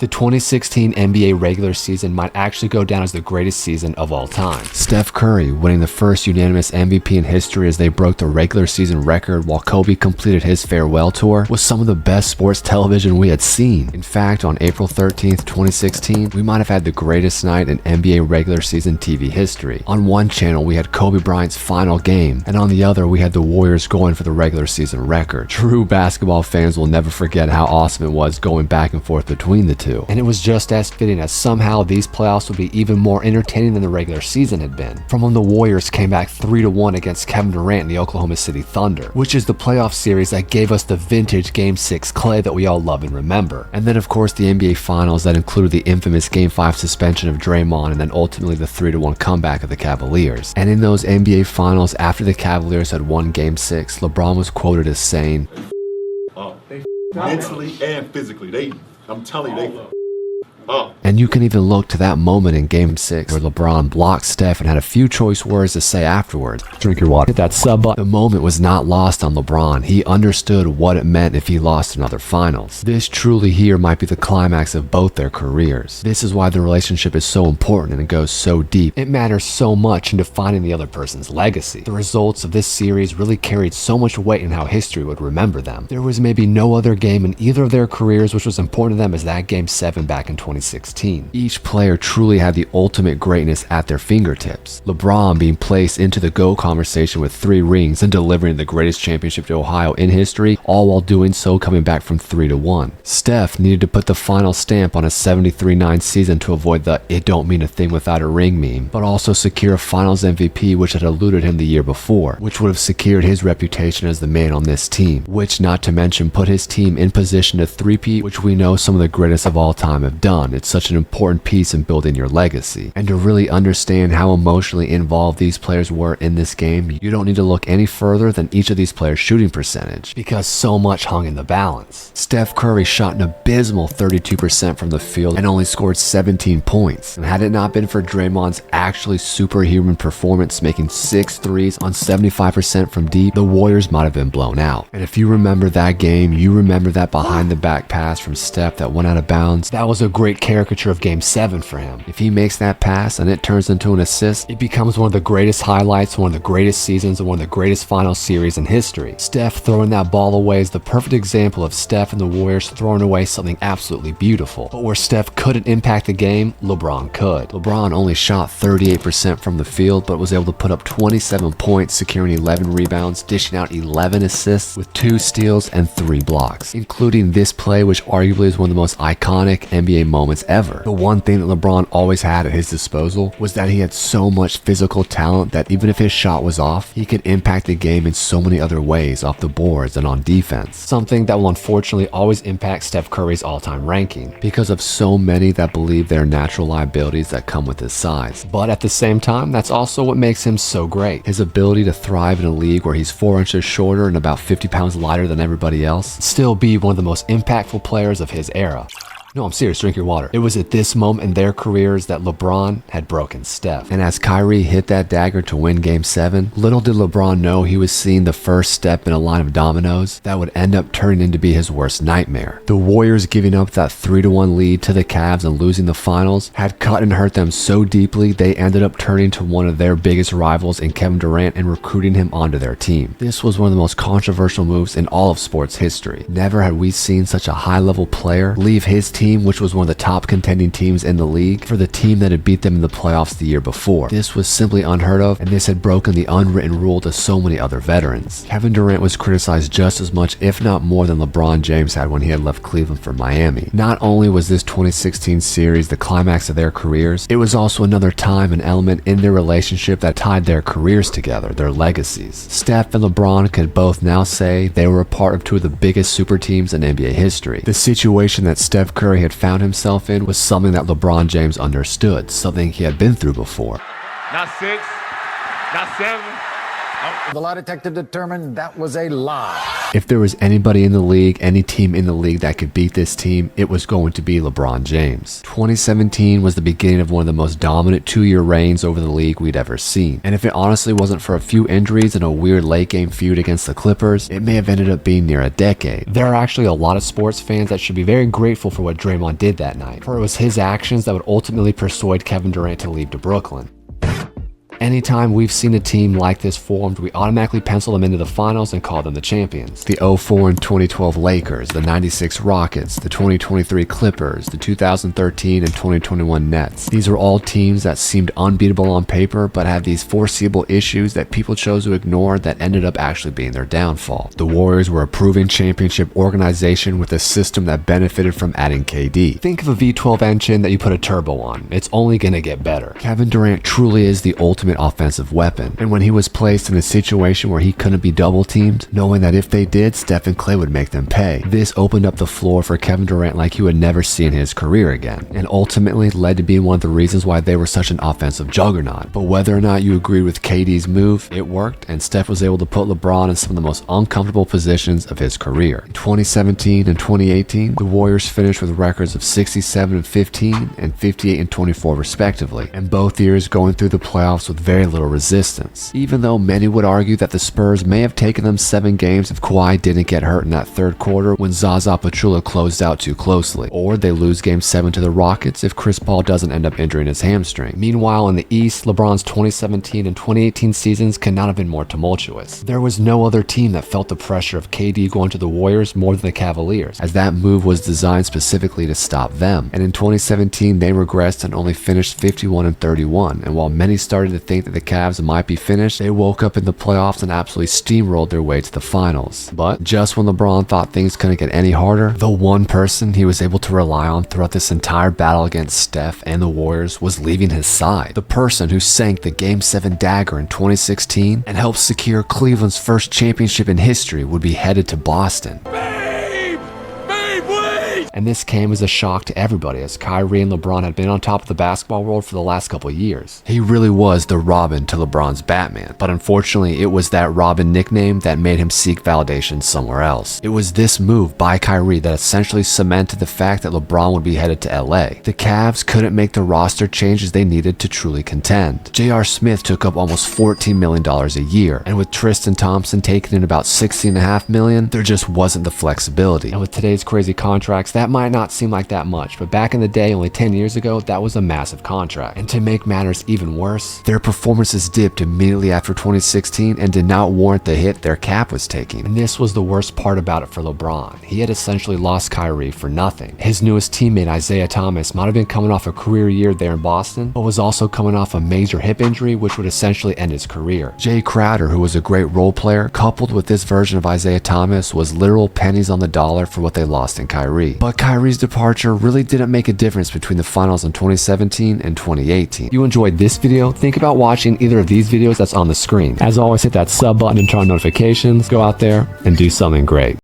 The 2016 NBA regular season might actually go down as the greatest season of all time. Steph Curry winning the first unanimous MVP in history as they broke the regular season record while Kobe completed his farewell tour was some of the best sports television we had seen. In fact, on April 13th, 2016, we might have had the greatest night in NBA regular season TV history. On one channel, we had Kobe Bryant's final game, and on the other, we had the Warriors going for the regular season record. True basketball fans will never forget how awesome it was going back and forth between the two. And it was just as fitting as somehow these playoffs would be even more entertaining than the regular season had been. From when the Warriors came back 3-1 against Kevin Durant and the Oklahoma City Thunder, which is the playoff series that gave us the vintage Game 6 Clay that we all love and remember. And then of course the NBA Finals that included the infamous Game 5 suspension of Draymond and then ultimately the 3-1 comeback of the Cavaliers. And in those NBA Finals after the Cavaliers had won Game 6, LeBron was quoted as saying, mentally and physically, I'm telling you, they And you can even look to that moment in Game 6 where LeBron blocked Steph and had a few choice words to say afterwards. Drink your water. Hit that sub button. The moment was not lost on LeBron. He understood what it meant if he lost another finals. This truly here might be the climax of both their careers. This is why the relationship is so important and it goes so deep. It matters so much in defining the other person's legacy. The results of this series really carried so much weight in how history would remember them. There was maybe no other game in either of their careers which was important to them as that Game 7 back in 2016. Each player truly had the ultimate greatness at their fingertips. LeBron being placed into the GOAT conversation with 3 rings and delivering the greatest championship to Ohio in history, all while doing so coming back from 3-1. Steph needed to put the final stamp on a 73-9 season to avoid the "it don't mean a thing without a ring" meme, but also secure a finals MVP which had eluded him the year before, which would have secured his reputation as the man on this team, which not to mention put his team in position to three-peat, which we know some of the greatest of all time have done. It's such an important piece in building your legacy. And to really understand how emotionally involved these players were in this game, you don't need to look any further than each of these players' shooting percentage, because so much hung in the balance. Steph Curry shot an abysmal 32% from the field and only scored 17 points. And had it not been for Draymond's actually superhuman performance making 6 threes on 75% from deep, the Warriors might have been blown out. And if you remember that game, you remember that behind the back pass from Steph that went out of bounds. That was a great caricature of Game 7 for him. If he makes that pass and it turns into an assist, it becomes one of the greatest highlights, one of the greatest seasons, and one of the greatest final series in history. Steph throwing that ball away is the perfect example of Steph and the Warriors throwing away something absolutely beautiful. But where Steph couldn't impact the game, LeBron could. LeBron only shot 38% from the field, but was able to put up 27 points, securing 11 rebounds, dishing out 11 assists with 2 steals and 3 blocks, including this play which arguably is one of the most iconic NBA moments ever. The one thing that LeBron always had at his disposal was that he had so much physical talent that even if his shot was off, he could impact the game in so many other ways off the boards and on defense. Something that will unfortunately always impact Steph Curry's all-time ranking because of so many that believe there are natural liabilities that come with his size. But at the same time, that's also what makes him so great. His ability to thrive in a league where he's 4 inches shorter and about 50 pounds lighter than everybody else, still be one of the most impactful players of his era. No, I'm serious, drink your water. It was at this moment in their careers that LeBron had broken Steph. And as Kyrie hit that dagger to win Game 7, little did LeBron know he was seeing the first step in a line of dominoes that would end up turning into be his worst nightmare. The Warriors giving up that 3-1 lead to the Cavs and losing the finals had cut and hurt them so deeply they ended up turning to one of their biggest rivals in Kevin Durant and recruiting him onto their team. This was one of the most controversial moves in all of sports history. Never had we seen such a high-level player leave his team, which was one of the top contending teams in the league, for the team that had beat them in the playoffs the year before. This was simply unheard of, and this had broken the unwritten rule to so many other veterans. Kevin Durant was criticized just as much, if not more, than LeBron James had when he had left Cleveland for Miami. Not only was this 2016 series the climax of their careers, it was also another time and element in their relationship that tied their careers together, their legacies. Steph and LeBron could both now say they were a part of 2 of the biggest super teams in NBA history. The situation that Steph Curry had found himself in was something that LeBron James understood, something he had been through before. Not 6, not 7, The lie detector determined that was a lie. If there was anybody in the league, any team in the league that could beat this team, it was going to be LeBron James. 2017 was the beginning of one of the most dominant 2-year reigns over the league we'd ever seen. And if it honestly wasn't for a few injuries and a weird late game feud against the Clippers, it may have ended up being near a decade. There are actually a lot of sports fans that should be very grateful for what Draymond did that night, for it was his actions that would ultimately persuade Kevin Durant to leave to Brooklyn. Anytime we've seen a team like this formed, we automatically pencil them into the finals and call them the champions. The 04 and 2012 Lakers, the 96 Rockets, the 2023 Clippers, the 2013 and 2021 Nets. These are all teams that seemed unbeatable on paper, but had these foreseeable issues that people chose to ignore that ended up actually being their downfall. The Warriors were a proven championship organization with a system that benefited from adding KD. Think of a V12 engine that you put a turbo on. It's only gonna get better. Kevin Durant truly is the ultimate offensive weapon, and when he was placed in a situation where he couldn't be double teamed, knowing that if they did, Steph and Klay would make them pay, this opened up the floor for Kevin Durant like he would never see in his career again, and ultimately led to being one of the reasons why they were such an offensive juggernaut. But whether or not you agreed with KD's move, it worked, and Steph was able to put LeBron in some of the most uncomfortable positions of his career. In 2017 and 2018, the Warriors finished with records of 67 and 15 and 58 and 24 respectively, and both years going through the playoffs with very little resistance. Even though many would argue that the Spurs may have taken them 7 games if Kawhi didn't get hurt in that third quarter when Zaza Pachulia closed out too closely, or they lose game 7 to the Rockets if Chris Paul doesn't end up injuring his hamstring. Meanwhile, in the East, LeBron's 2017 and 2018 seasons could not have been more tumultuous. There was no other team that felt the pressure of KD going to the Warriors more than the Cavaliers, as that move was designed specifically to stop them. And in 2017, they regressed and only finished 51 and 31, and while many started to think that the Cavs might be finished, they woke up in the playoffs and absolutely steamrolled their way to the finals. But just when LeBron thought things couldn't get any harder, the one person he was able to rely on throughout this entire battle against Steph and the Warriors was leaving his side. The person who sank the Game 7 dagger in 2016 and helped secure Cleveland's first championship in history would be headed to Boston. And this came as a shock to everybody, as Kyrie and LeBron had been on top of the basketball world for the last couple years. He really was the Robin to LeBron's Batman, but unfortunately it was that Robin nickname that made him seek validation somewhere else. It was this move by Kyrie that essentially cemented the fact that LeBron would be headed to LA. The Cavs couldn't make the roster changes they needed to truly contend. J.R. Smith took up almost $14 million a year, and with Tristan Thompson taking in about $16.5 million, there just wasn't the flexibility. And with today's crazy contracts, that might not seem like that much, but back in the day, only 10 years ago, that was a massive contract. And to make matters even worse, their performances dipped immediately after 2016 and did not warrant the hit their cap was taking. And this was the worst part about it for LeBron. He had essentially lost Kyrie for nothing. His newest teammate, Isaiah Thomas, might have been coming off a career year there in Boston, but was also coming off a major hip injury which would essentially end his career. Jay Crowder, who was a great role player, coupled with this version of Isaiah Thomas, was literal pennies on the dollar for what they lost in Kyrie. But Kyrie's departure really didn't make a difference between the finals in 2017 and 2018. If you enjoyed this video, think about watching either of these videos that's on the screen. As always, hit that sub button and turn on notifications. Go out there and do something great.